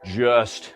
Just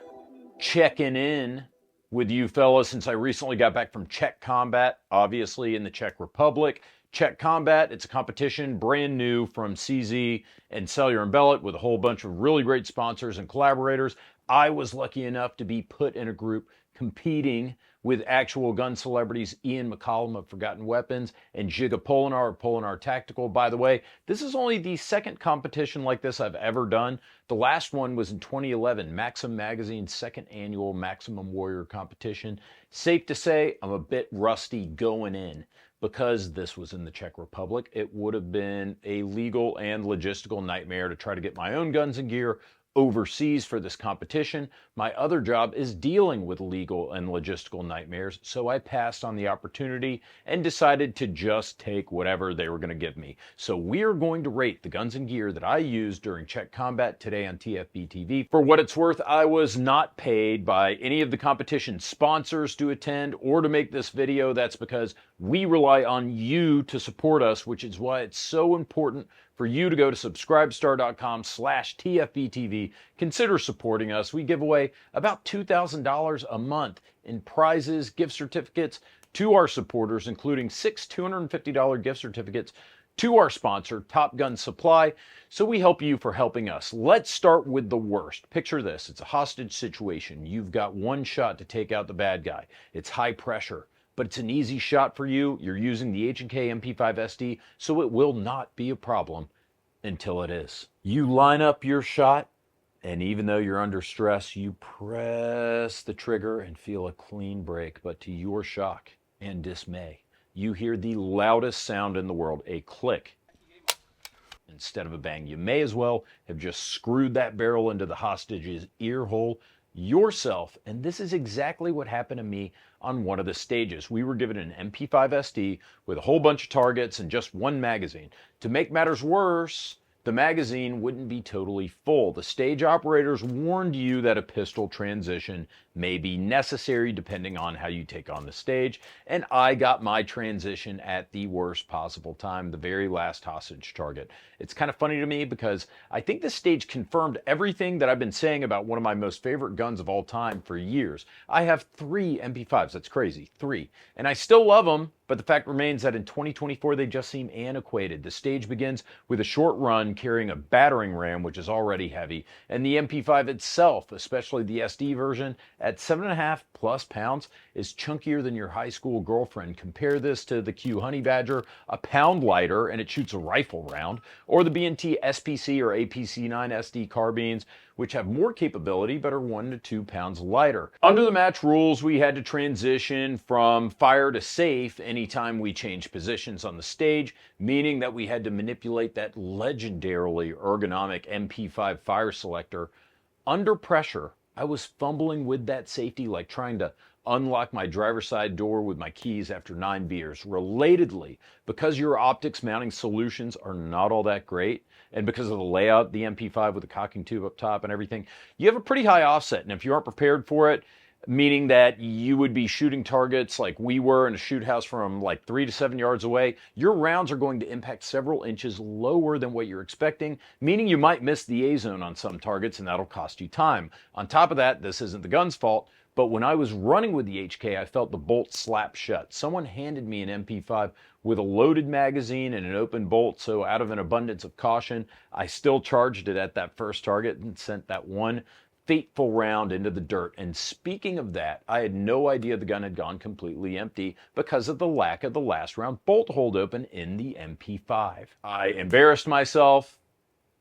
checking in with you fellas since I recently got back from Czech Combat, obviously in the Czech Republic. Czech Combat, it's a competition brand new from CZ and Cellular and Bellet with a whole bunch of really great sponsors and collaborators. I was lucky enough to be put in a group competing with actual gun celebrities Ian McCollum of Forgotten Weapons and Ziga Polenar of Polenar Tactical. By the way, this is only the second competition like this I've ever done. The last one was in 2011, Maxim Magazine's second annual Maximum Warrior competition. Safe to say, I'm a bit rusty going in. Because this was in the Czech Republic, it would have been a legal and logistical nightmare to try to get my own guns and gear overseas for this competition. My other job is dealing with legal and logistical nightmares, so I passed on the opportunity and decided to just take whatever they were going to give me. So we are going to rate the guns and gear that I used during Czech Combat today on TFBTV. For what it's worth, I was not paid by any of the competition sponsors to attend or to make this video. That's because we rely on you to support us, which is why it's so important for you to go to subscribestar.com/TFBTV. Consider supporting us. We give away about $2,000 a month in prizes, gift certificates to our supporters, including 6 $250 gift certificates to our sponsor, Top Gun Supply. So we help you for helping us. Let's start with the worst. Picture this. It's a hostage situation. You've got one shot to take out the bad guy. It's high pressure, but it's an easy shot for you. You're using the H&K MP5SD, so it will not be a problem until it is. You line up your shot, and even though you're under stress, you press the trigger and feel a clean break. But to your shock and dismay, you hear the loudest sound in the world, a click instead of a bang. You may as well have just screwed that barrel into the hostage's ear hole yourself. And this is exactly what happened to me on one of the stages. We were given an MP5SD with a whole bunch of targets and just one magazine. To make matters worse, the magazine wouldn't be totally full. The stage operators warned you that a pistol transition may be necessary depending on how you take on the stage, and I got my transition at the worst possible time, the very last hostage target. It's kind of funny to me because I think this stage confirmed everything that I've been saying about one of my most favorite guns of all time for years. I have 3 MP5s, that's crazy, 3, and I still love them, but the fact remains that in 2024 they just seem antiquated. The stage begins with a short run carrying a battering ram, which is already heavy, and the MP5 itself, especially the SD version, at 7.5+ pounds, is chunkier than your high school girlfriend. Compare this to the Q Honey Badger, a pound lighter, and it shoots a rifle round, or the B&T SPC or APC9 SD carbines, which have more capability but are 1 to 2 pounds lighter. Under the match rules, we had to transition from fire to safe anytime we changed positions on the stage, meaning that we had to manipulate that legendarily ergonomic MP5 fire selector. Under pressure, I was fumbling with that safety like trying to unlock my driver's side door with my keys after 9 beers. Relatedly, because your optics mounting solutions are not all that great, and because of the layout, the MP5 with the cocking tube up top and everything, you have a pretty high offset, and if you aren't prepared for it, meaning that you would be shooting targets like we were in a shoot house from like 3 to 7 yards away, your rounds are going to impact several inches lower than what you're expecting, meaning you might miss the A-zone on some targets, and that'll cost you time. On top of that, this isn't the gun's fault, but when I was running with the HK, I felt the bolt slap shut. Someone handed me an MP5 with a loaded magazine and an open bolt, so out of an abundance of caution, I still charged it at that first target and sent that one fateful round into the dirt. And speaking of that, I had no idea the gun had gone completely empty because of the lack of the last round bolt hold open in the MP5. I embarrassed myself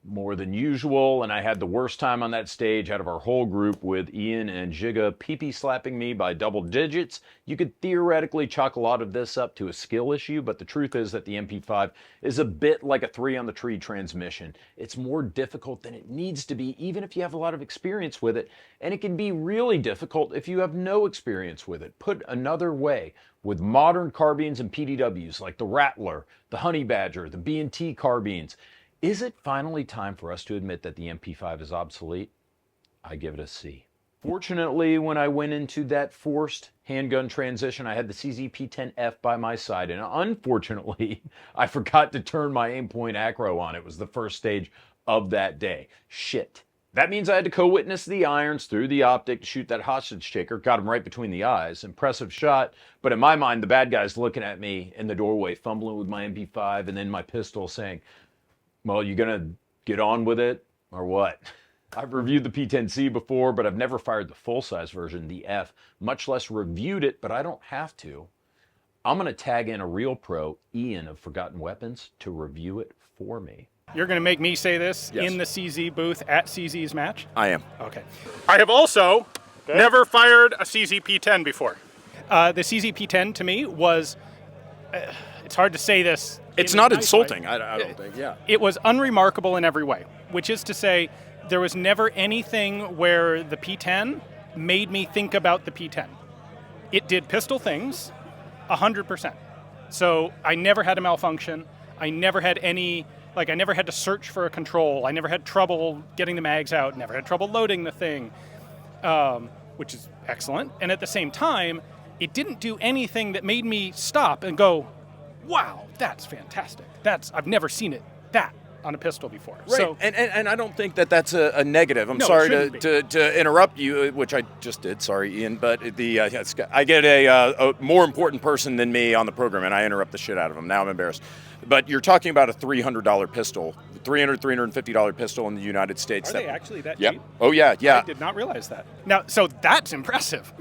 more than usual, and I had the worst time on that stage out of our whole group, with Ian and Ziga pee-pee slapping me by double digits. You could theoretically chalk a lot of this up to a skill issue, but the truth is that the MP5 is a bit like a 3 on the tree transmission. It's more difficult than it needs to be, even if you have a lot of experience with it, and it can be really difficult if you have no experience with it. Put another way, with modern carbines and PDWs like the Rattler, the Honey Badger, the B&T carbines, is it finally time for us to admit that the MP5 is obsolete? I give it a C. Fortunately, when I went into that forced handgun transition, I had the CZ-P10F by my side, and unfortunately, I forgot to turn my Aimpoint Acro on. It was the first stage of that day. Shit. That means I had to co-witness the irons through the optic to shoot that hostage taker. Got him right between the eyes. Impressive shot. But in my mind, the bad guy's looking at me in the doorway, fumbling with my MP5 and then my pistol saying, well, you gonna get on with it or what? I've reviewed the P10C before, but I've never fired the full-size version, the F, much less reviewed it, but I don't have to. I'm gonna tag in a real pro, Ian of Forgotten Weapons, to review it for me. You're going to make me say this in the CZ booth at CZ's match? I am. Okay. I have also never fired a CZ P10 before. The CZ P10 to me was, it's hard to say this. It's not insulting, I don't think, yeah. It was unremarkable in every way, which is to say there was never anything where the P10 made me think about the P10. It did pistol things 100%. So I never had a malfunction. I never had any... Like, I never had to search for a control. I never had trouble getting the mags out. Never had trouble loading the thing, which is excellent. And at the same time, it didn't do anything that made me stop and go, wow, that's fantastic. I've never seen it that on a pistol before. Right, so, and I don't think that that's a negative. I'm sorry to interrupt you, which I just did. Sorry, Ian, but I get a more important person than me on the program, and I interrupt the shit out of him. Now I'm embarrassed. But you're talking about a $300 pistol, $350 pistol in the United States. Are they actually that cheap? Cheap? Oh, yeah. I did not realize that. Now, so that's impressive.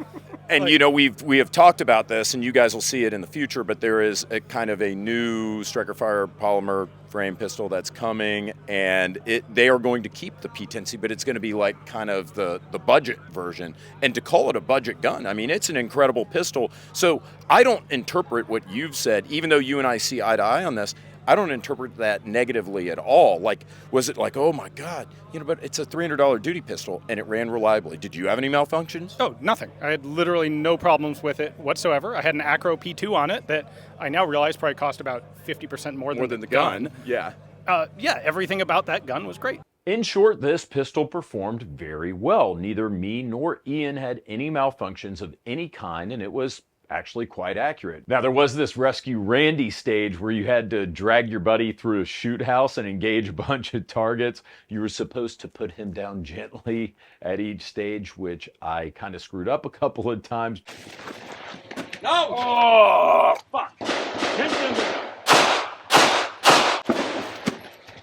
And, like, you know, we have talked about this, and you guys will see it in the future, but there is a kind of a new striker fire polymer frame pistol that's coming, and they are going to keep the P10C, but it's going to be like kind of the budget version. And to call it a budget gun, I mean, it's an incredible pistol. So I don't interpret what you've said, even though you and I see eye to eye on this, I don't interpret that negatively at all. Like, was it like, oh my God, you know, but it's a $300 duty pistol and it ran reliably. Did you have any malfunctions? Oh, nothing. I had literally no problems with it whatsoever. I had an Acro P2 on it that I now realize probably cost about 50% more than the gun. Yeah. Yeah, everything about that gun was great. In short, this pistol performed very well. Neither me nor Ian had any malfunctions of any kind, and it was actually quite accurate. Now, there was this Rescue Randy stage where you had to drag your buddy through a shoot house and engage a bunch of targets. You were supposed to put him down gently at each stage, which I kind of screwed up a couple of times. No! Oh, fuck.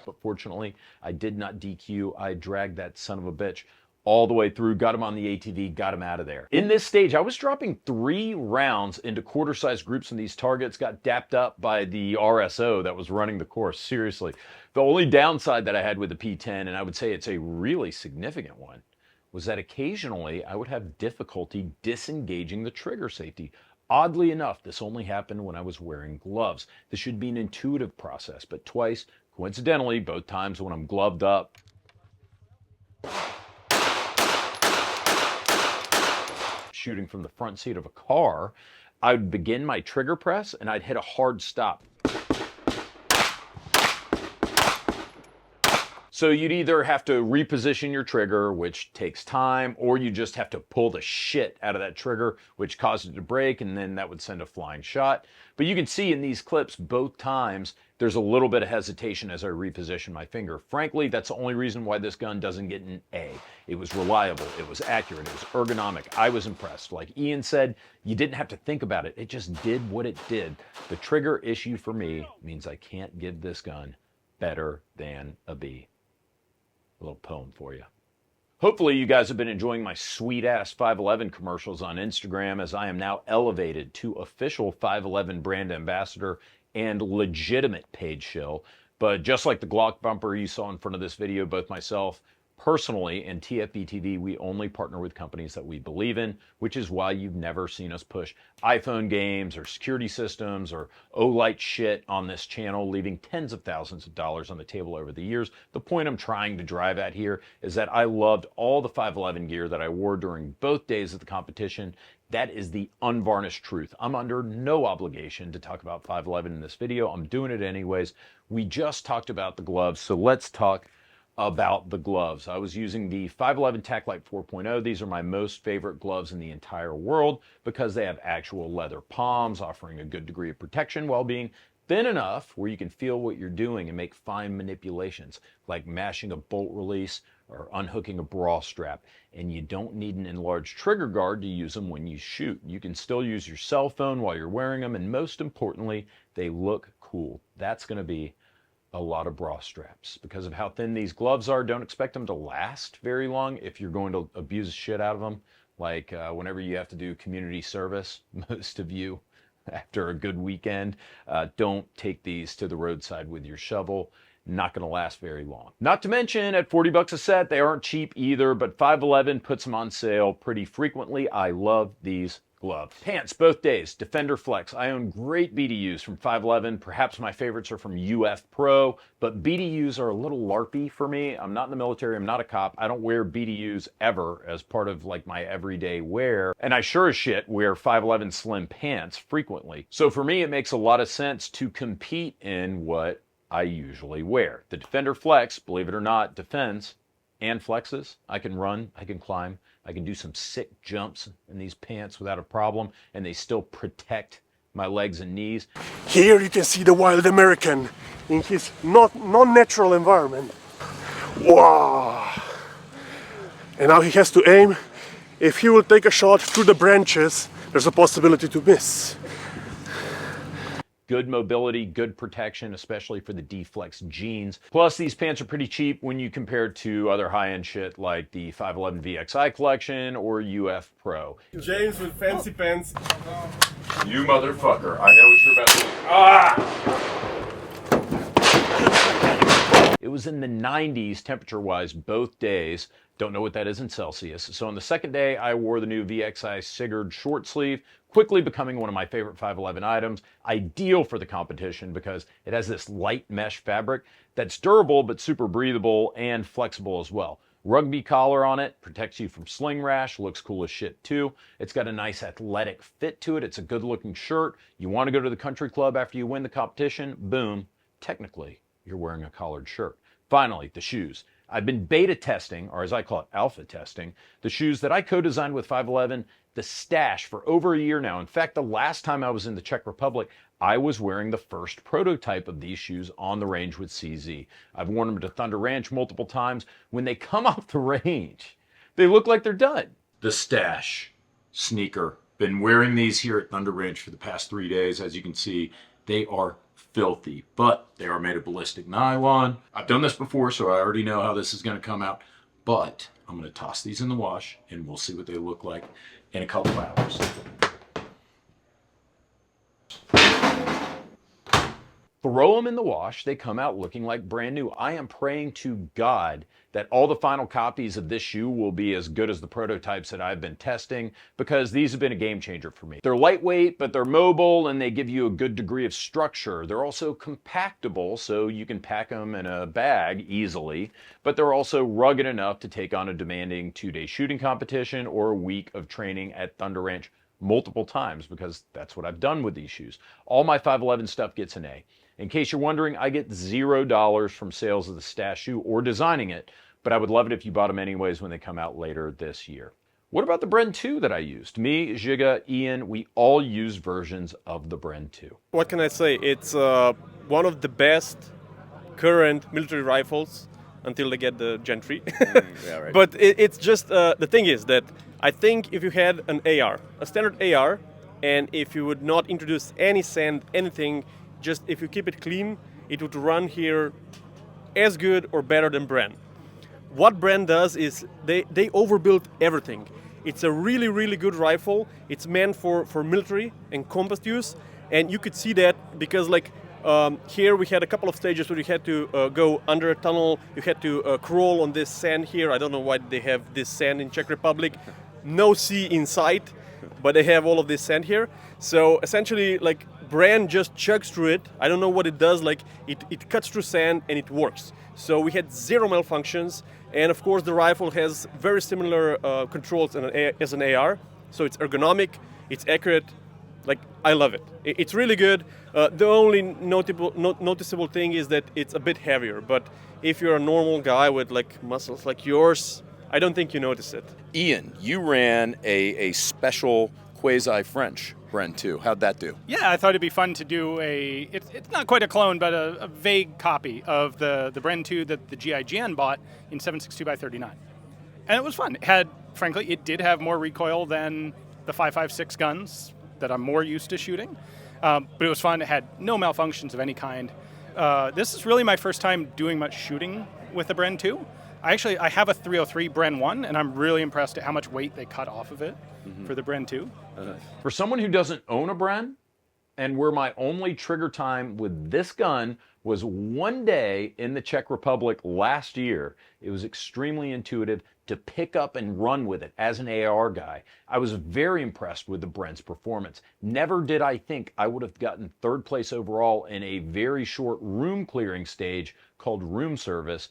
But fortunately, I did not DQ. I dragged that son of a bitch all the way through, got him on the ATV, got him out of there. In this stage, I was dropping 3 rounds into quarter-sized groups on these targets, got dapped up by the RSO that was running the course, seriously. The only downside that I had with the P10, and I would say it's a really significant one, was that occasionally I would have difficulty disengaging the trigger safety. Oddly enough, this only happened when I was wearing gloves. This should be an intuitive process, but twice, coincidentally, both times when I'm gloved up, shooting from the front seat of a car, I would begin my trigger press and I'd hit a hard stop. So you'd either have to reposition your trigger, which takes time, or you just have to pull the shit out of that trigger, which caused it to break, and then that would send a flying shot. But you can see in these clips, both times, there's a little bit of hesitation as I reposition my finger. Frankly, that's the only reason why this gun doesn't get an A. It was reliable, it was accurate, it was ergonomic. I was impressed. Like Ian said, you didn't have to think about it. It just did what it did. The trigger issue for me means I can't give this gun better than a B. A little poem for you. Hopefully you guys have been enjoying my sweet-ass 511 commercials on Instagram, as I am now elevated to official 511 brand ambassador and legitimate paid shill. But just like the Glock bumper you saw in front of this video, both myself personally and TFBTV, we only partner with companies that we believe in, which is why you've never seen us push iPhone games or security systems or Olight shit on this channel, leaving tens of thousands of dollars on the table over the years. The point I'm trying to drive at here is that I loved all the 511 gear that I wore during both days of the competition. That is the unvarnished truth. I'm under no obligation to talk about 511 in this video. I'm doing it anyways. We just talked about the gloves, so let's talk about the gloves. I was using the 511 TacLite 4.0. These are my most favorite gloves in the entire world because they have actual leather palms, offering a good degree of protection while being thin enough where you can feel what you're doing and make fine manipulations, like mashing a bolt release or unhooking a bra strap. And you don't need an enlarged trigger guard to use them when you shoot. You can still use your cell phone while you're wearing them, and most importantly, they look cool. That's going to be a lot of bra straps. Because of how thin these gloves are, don't expect them to last very long if you're going to abuse the shit out of them. Like whenever you have to do community service, most of you, after a good weekend, don't take these to the roadside with your shovel. Not going to last very long. Not to mention, at 40 bucks a set, they aren't cheap either, but 511 puts them on sale pretty frequently. I love these gloves. Pants, both days, Defender Flex. I own great BDUs from 511. Perhaps my favorites are from UF Pro, but BDUs are a little LARPy for me. I'm not in the military. I'm not a cop. I don't wear BDUs ever as part of like my everyday wear. And I sure as shit wear 511 slim pants frequently. So for me, it makes a lot of sense to compete in what I usually wear. The Defender Flex, believe it or not, defends and flexes. I can run, I can climb, I can do some sick jumps in these pants without a problem, and they still protect my legs and knees. Here you can see the wild American in his non-natural environment. Wow! And now he has to aim. If he will take a shot through the branches, there's a possibility to miss. Good mobility, good protection, especially for the D-Flex jeans. Plus, these pants are pretty cheap when you compare it to other high-end shit like the 511 VXI collection or UF Pro. James with fancy pants. You motherfucker, I know what you're about to do. Ah! It was in the 90s temperature-wise both days. Don't know what that is in Celsius. So on the second day, I wore the new VXI Sigurd short sleeve, quickly becoming one of my favorite 511 items, ideal for the competition because it has this light mesh fabric that's durable but super breathable and flexible as well. Rugby collar on it, protects you from sling rash, looks cool as shit too. It's got a nice athletic fit to it. It's a good looking shirt. You want to go to the country club after you win the competition, boom, technically you're wearing a collared shirt. Finally, the shoes. I've been beta testing, or as I call it, alpha testing, the shoes that I co-designed with 511, the Stash, for over a year now. In fact, the last time I was in the Czech Republic, I was wearing the first prototype of these shoes on the range with CZ. I've worn them to Thunder Ranch multiple times. When they come off the range, they look like they're done. The Stash sneaker. Been wearing these here at Thunder Ranch for the past 3 days. As you can see, they are filthy, but they are made of ballistic nylon. I've done this before, so I already know how this is going to come out, but I'm going to toss these in the wash and we'll see what they look like in a couple hours. Throw them in the wash, they come out looking like brand new. I am praying to God that all the final copies of this shoe will be as good as the prototypes that I've been testing, because these have been a game changer for me. They're lightweight, but they're mobile and they give you a good degree of structure. They're also compactable, so you can pack them in a bag easily, but they're also rugged enough to take on a demanding 2-day shooting competition or a week of training at Thunder Ranch multiple times, because that's what I've done with these shoes. All my 511 stuff gets an A. In case you're wondering, I get $0 from sales of the Stash shoe or designing it, but I would love it if you bought them anyways when they come out later this year. What about the Bren 2 that I used? Me, Ziga, Ian, we all use versions of the Bren 2. What can I say? It's one of the best current military rifles until they get the Gen 3. Yeah, right. But it's just, the thing is that I think if you had an AR, a standard AR, and if you would not introduce any sand, anything, just if you keep it clean, it would run here as good or better than Bren. What Bren does is they overbuilt everything. It's a really, really good rifle. It's meant for military and combat use. And you could see that because like here we had a couple of stages where you had to go under a tunnel. You had to crawl on this sand here. I don't know why they have this sand in Czech Republic. No sea in sight, but they have all of this sand here. So essentially like Bren just chugs through it. I don't know what it does, like it cuts through sand and it works. So we had 0 malfunctions, and of course the rifle has very similar controls as an AR. So it's ergonomic, it's accurate, like I love it. It's really good. The only noticeable thing is that it's a bit heavier, but if you're a normal guy with like muscles like yours, I don't think you notice it. Ian, you ran a special quasi-French Bren 2. How'd that do? Yeah, I thought it'd be fun to do it's not quite a clone, but a vague copy of the Bren 2 that the GIGN bought in 7.62x39. And it was fun. It had, frankly, it did have more recoil than the 5.56 guns that I'm more used to shooting. But it was fun. It had no malfunctions of any kind. This is really my first time doing much shooting with the Bren 2. I have a 303 Bren 1, and I'm really impressed at how much weight they cut off of it for the Bren 2. For someone who doesn't own a Bren, and where my only trigger time with this gun was one day in the Czech Republic last year, it was extremely intuitive to pick up and run with it as an AR guy. I was very impressed with the Bren's performance. Never did I think I would have gotten third place overall in a very short room clearing stage called room service.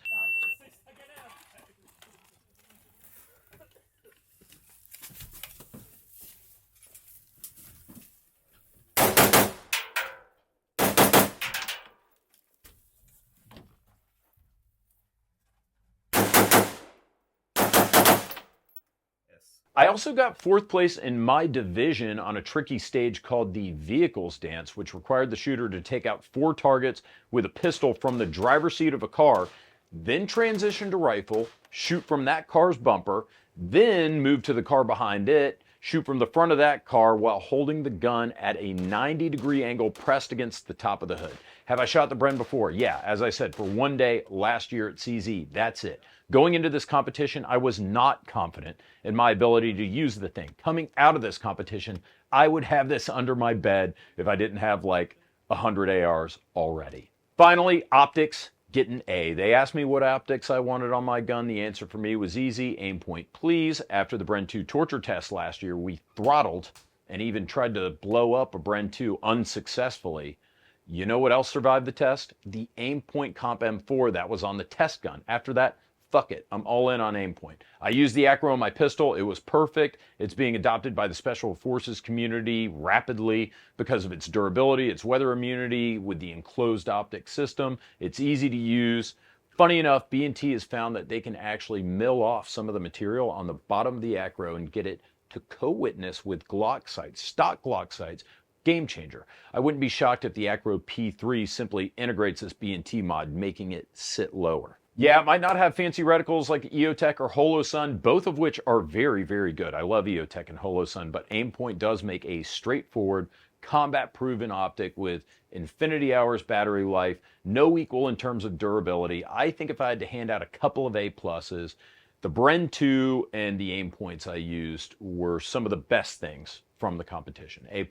I also got fourth place in my division on a tricky stage called the Vehicles Dance, which required the shooter to take out 4 targets with a pistol from the driver's seat of a car, then transition to rifle, shoot from that car's bumper, then move to the car behind it, shoot from the front of that car while holding the gun at a 90-degree angle pressed against the top of the hood. Have I shot the Bren before? Yeah, as I said, for one day last year at CZ, that's it. Going into this competition, I was not confident in my ability to use the thing. Coming out of this competition, I would have this under my bed if I didn't have like 100 ARs already. Finally, optics get an A. They asked me what optics I wanted on my gun. The answer for me was easy, Aimpoint please. After the Bren 2 torture test last year, we throttled and even tried to blow up a Bren 2 unsuccessfully. You know what else survived the test? The Aimpoint CompM4 that was on the test gun. After that, fuck it, I'm all in on Aimpoint. I used the Acro on my pistol, it was perfect. It's being adopted by the Special Forces community rapidly because of its durability, its weather immunity with the enclosed optic system. It's easy to use. Funny enough, B&T has found that they can actually mill off some of the material on the bottom of the Acro and get it to co-witness with Glock sights, stock Glock sights. Game changer. I wouldn't be shocked if the Acro P3 simply integrates this B&T mod, making it sit lower. Yeah, it might not have fancy reticles like EOTech or Holosun, both of which are very, very good. I love EOTech and Holosun, but Aimpoint does make a straightforward, combat-proven optic with infinity hours battery life, no equal in terms of durability. I think if I had to hand out a couple of A+, the Bren 2 and the Aimpoints I used were some of the best things from the competition. A++,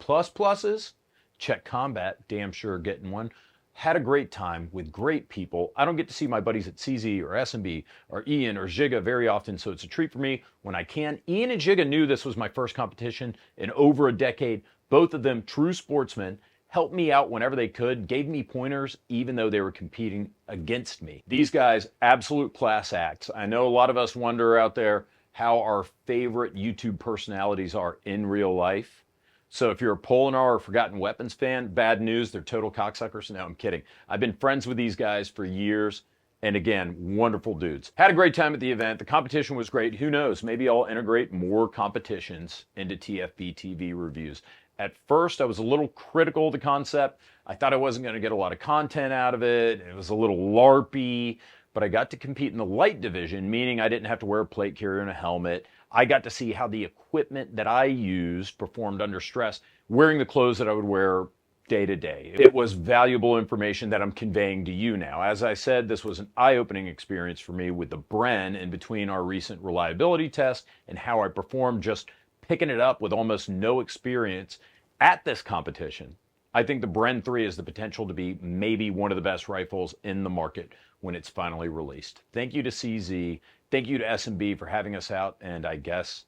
Czech Combat, damn sure getting one. Had a great time with great people. I don't get to see my buddies at CZ or SMB or Ian or Ziga very often, so it's a treat for me when I can. Ian and Ziga knew this was my first competition in over a decade. Both of them true sportsmen, helped me out whenever they could, gave me pointers even though they were competing against me. These guys, absolute class acts. I know a lot of us wonder out there how our favorite YouTube personalities are in real life. So if you're a Polenar or Forgotten Weapons fan, bad news, they're total cocksuckers. No, I'm kidding. I've been friends with these guys for years, and again, wonderful dudes. Had a great time at the event. The competition was great. Who knows? Maybe I'll integrate more competitions into TFBTV reviews. At first, I was a little critical of the concept. I thought I wasn't going to get a lot of content out of it. It was a little LARPy, but I got to compete in the light division, meaning I didn't have to wear a plate carrier and a helmet. I got to see how the equipment that I used performed under stress, wearing the clothes that I would wear day to day. It was valuable information that I'm conveying to you now. As I said, this was an eye-opening experience for me with the Bren in between our recent reliability test and how I performed just picking it up with almost no experience at this competition. I think the Bren 3 has the potential to be maybe one of the best rifles in the market when it's finally released. Thank you to CZ. Thank you to SMB for having us out, and I guess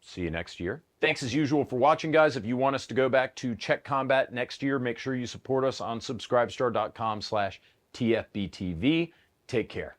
see you next year. Thanks as usual for watching, guys. If you want us to go back to Czech Combat next year, make sure you support us on subscribestar.com/TFBTV. Take care.